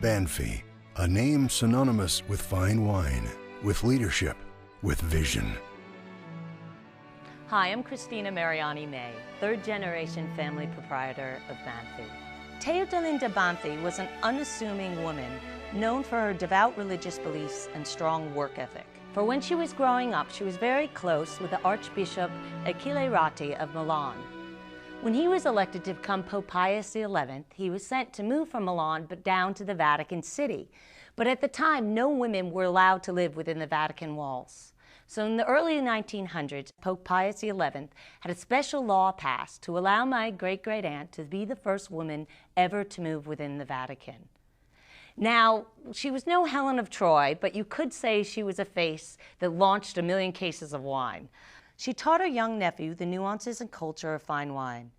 Banfi, a name synonymous with fine wine, with leadership, with vision. Hi, I'm Christina Mariani May, third-generation family proprietor of Banfi. Theodolinda Banfi was an unassuming woman known for her devout religious beliefs and strong work ethic. For when she was growing up, she was very close with the Archbishop Achille Ratti of Milan. When he was elected to become Pope Pius XI, he was sent to move from Milan but down to the Vatican City. But at the time, no women were allowed to live within the Vatican walls. So in the early 1900s, Pope Pius XI had a special law passed to allow my great-great-aunt to be the first woman ever to move within the Vatican. Now, she was no Helen of Troy, but you could say she was a face that launched a million cases of wine. She taught her young nephew the nuances and culture of fine wine.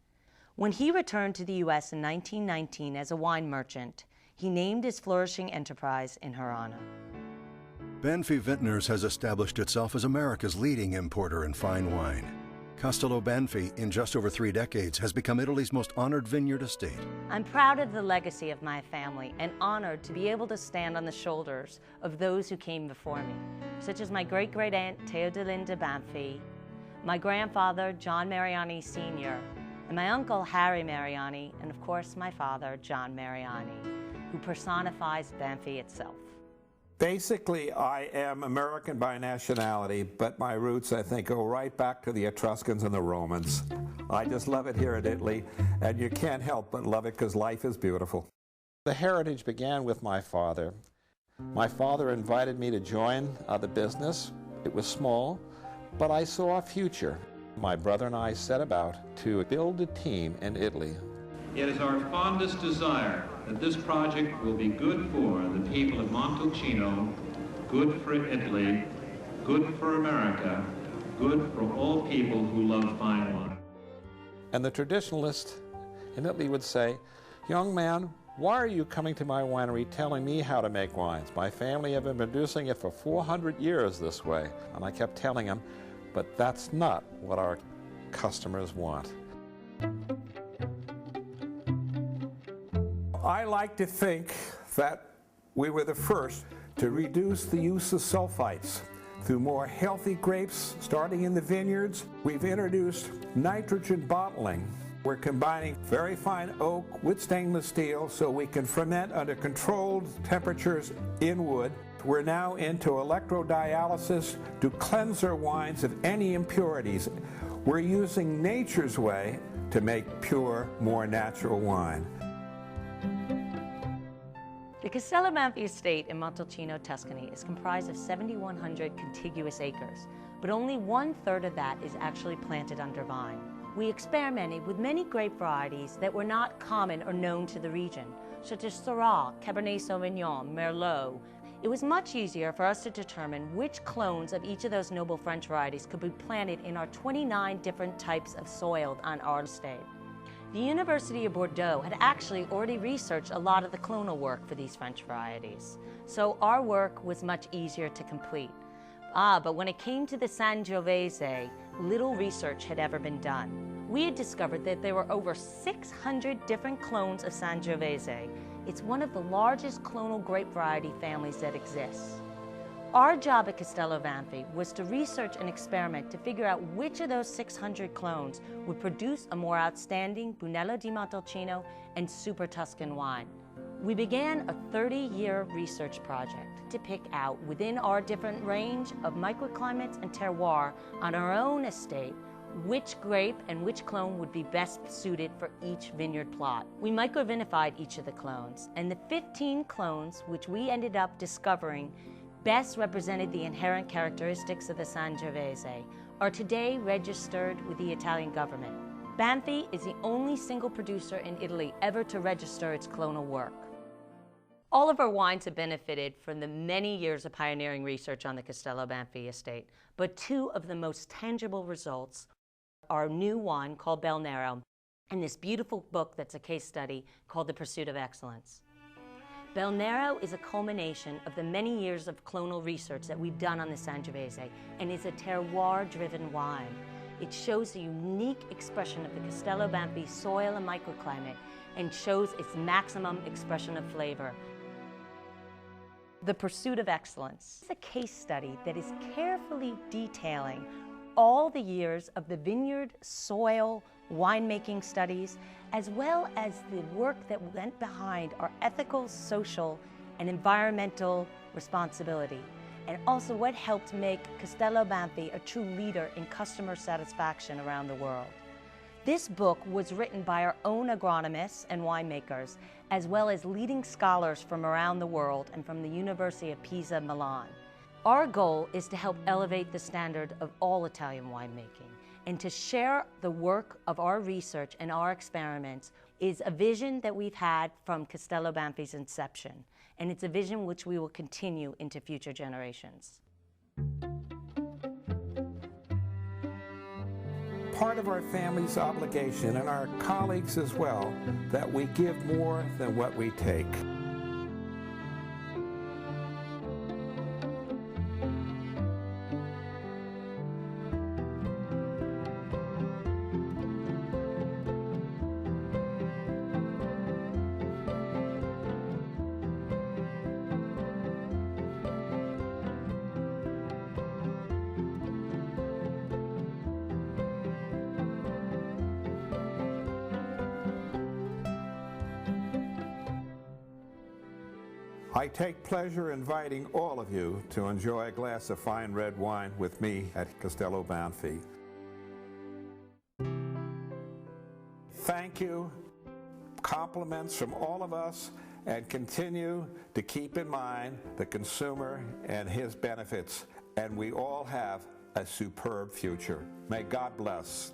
When he returned to the U.S. in 1919 as a wine merchant, he named his flourishing enterprise in her honor. Banfi Vintners has established itself as America's leading importer in fine wine. Castello Banfi, in just over 3 decades, has become Italy's most honored vineyard estate. I'm proud of the legacy of my family and honored to be able to stand on the shoulders of those who came before me, such as my great-great-aunt Theodolinda Banfi, my grandfather John Mariani Sr., and my uncle Harry Mariani, and of course my father John Mariani, who personifies Banfi itself. Basically, I am American by nationality, but my roots, I think, go right back to the Etruscans and the Romans. I just love it here in Italy, and you can't help but love it because life is beautiful. The heritage began with my father. My father invited me to join the business. It was small, but I saw a future. My brother and I set about to build a team in Italy. It is our fondest desire that this project will be good for the people of Montalcino, good for Italy, good for America, good for all people who love fine wine. And the traditionalist in Italy would say, "Young man, why are you coming to my winery telling me how to make wines? My family have been producing it for 400 years this way." And I kept telling him, but that's not what our customers want. I like to think that we were the first to reduce the use of sulfites. Through more healthy grapes, starting in the vineyards, we've introduced nitrogen bottling. We're combining very fine oak with stainless steel so we can ferment under controlled temperatures in wood. We're now into electrodialysis to cleanse our wines of any impurities. We're using nature's way to make pure, more natural wine. The Castello Banfi estate in Montalcino, Tuscany is comprised of 7,100 contiguous acres, but only 1/3 of that is actually planted under vine. We experimented with many grape varieties that were not common or known to the region, such as Syrah, Cabernet Sauvignon, Merlot. It was much easier for us to determine which clones of each of those noble French varieties could be planted in our 29 different types of soil on our estate. The University of Bordeaux had actually already researched a lot of the clonal work for these French varieties, so our work was much easier to complete. But when it came to the Sangiovese, little research had ever been done. We had discovered that there were over 600 different clones of Sangiovese. It's one of the largest clonal grape variety families that exists. Our job at Castello Banfi was to research and experiment to figure out which of those 600 clones would produce a more outstanding Brunello di Montalcino and Super Tuscan wine. We began a 30-year research project to pick out within our different range of microclimates and terroir on our own estate which grape and which clone would be best suited for each vineyard plot. We microvinified each of the clones, and the 15 clones which we ended up discovering best represented the inherent characteristics of the Sangiovese are today registered with the Italian government. Banfi is the only single producer in Italy ever to register its clonal work. All of our wines have benefited from the many years of pioneering research on the Castello Banfi estate, but 2 of the most tangible results are a new wine called Bel Nero and this beautiful book that's a case study called The Pursuit of Excellence. Bel Nero is a culmination of the many years of clonal research that we've done on the Sangiovese and is a terroir-driven wine. It shows the unique expression of the Castello Banfi soil and microclimate and shows its maximum expression of flavor. The Pursuit of Excellence. It's a case study that is carefully detailing all the years of the vineyard, soil, winemaking studies, as well as the work that went behind our ethical, social, and environmental responsibility, and also what helped make Castello Banfi a true leader in customer satisfaction around the world. This book was written by our own agronomists and winemakers, as well as leading scholars from around the world and from the University of Pisa, Milan. Our goal is to help elevate the standard of all Italian winemaking, and to share the work of our research and our experiments is a vision that we've had from Castello Banfi's inception, and it's a vision which we will continue into future generations. Part of our family's obligation, and our colleagues as well, that we give more than what we take. I take pleasure inviting all of you to enjoy a glass of fine red wine with me at Castello Banfi. Thank you, compliments from all of us, and continue to keep in mind the consumer and his benefits, and we all have a superb future. May God bless.